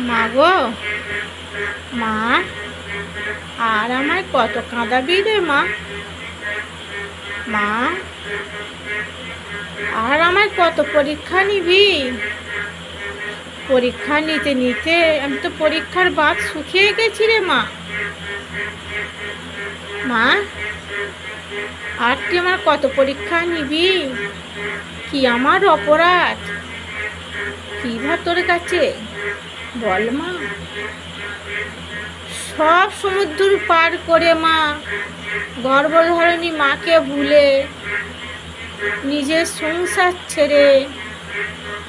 মা গো, মা, আর আমায় কত কাঁদাবি রে মা? মা, আর আমায় কত পরীক্ষা নিবি? পরীক্ষা নিতে নিতে আমি তো পরীক্ষার বাদ শুকিয়ে গেছি রে মা। মা, আর তুই আমার কত পরীক্ষা নিবি? কি আমার অপরাধ? কি ভা তোর কাছে বল মা। সব সমুদ্র পার করে মা, গর্ভধারিণী মাকে ভুলে, নিজের সংসার ছেড়ে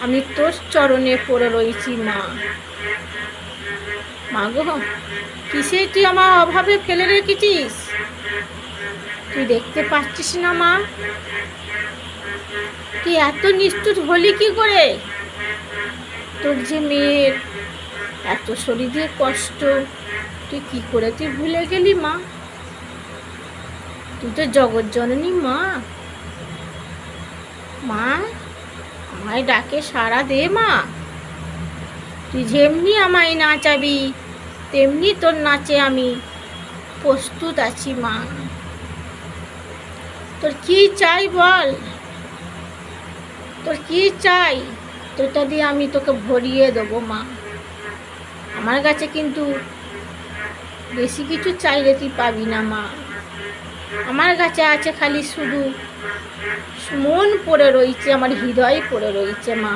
আমি তোর চরণে পড়ে রয়েছি মা। মা গো, কিসে তুই আমার অভাবে ফেলে রেখেছিস? তুই দেখতে পাচ্ছিস না মা? তুই এত নিষ্ঠুর হলি কি করে? তোর যে মেয়ের এত শরীরে কষ্ট, তুই কি করে তুই ভুলে গেলি মা? তুই তো জগৎ জননী মা। মা, আমায় ডাকে সাড়া দে মা। তুই যেমনি আমায় নাচাবি তেমনি তোর নাচে আমি প্রস্তুত আছি মা। তোর কি চাই বল? তোর কি চাই? তোটা দিয়ে আমি তোকে ভরিয়ে দেবো মা। আমার কাছে কিন্তু বেশি কিছু চাইলে তুই পাবি না মা। আমার কাছে আছে খালি শুধু মন পড়ে রয়েছে, আমার হৃদয় পড়ে রয়েছে মা।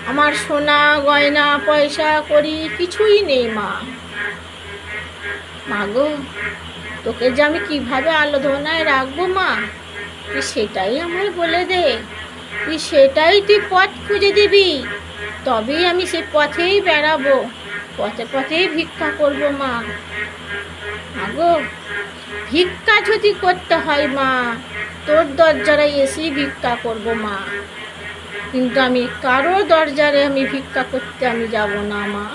আমার সোনা গয়না পয়সা করি কিছুই নেই মা। মা গো, তোকে যে আমি কিভাবে আলোধনায় রাখবো মা, তুই সেটাই আমায় বলে দে। তুই পথ খুঁজে দিবি, তবেই আমি সেই পথেই বেড়াবো, পথে পথেই ভিক্ষা করবো মা। মা গো, ভিক্ষা যদি করতে হয় মা, তোর দরজায় এসেই ভিক্ষা করবো মা, কিন্তু আমি কারো দরজারে আমি ভিক্ষা করতে আমি যাব না মা।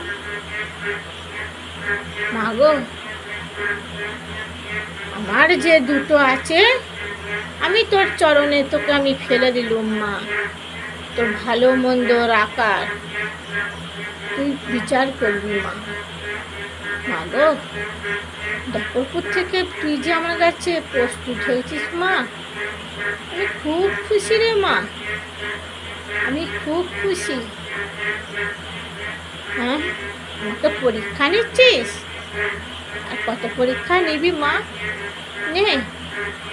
মা গো, আমার যে দুটো আছে আমি তোর চরণে তোকে আমি ফেলে দিলুম মা। তোর ভালো মন্দ রাখার তুই বিচার করবি মা। মা গো, দপ্পরপুর থেকে তুই যে আমার কাছে প্রস্তুত হয়েছিস মা, আমি খুব খুশি রে মা, আমি খুব খুশি। হ্যাঁ, আমাকে পরীক্ষা নিচ্ছিস? আর কত পরীক্ষা নিবি মা? নে,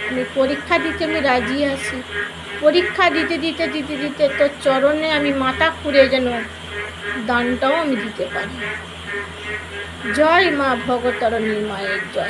আমি পরীক্ষা দিতে আমি রাজি আছি। পরীক্ষা দিতে দিতে দিতে দিতে তোর চরণে আমি মাথা খুঁড়ে যেন দানটাও আমি দিতে পারি। জয় মা ভগতারিণী মায়ের জয়।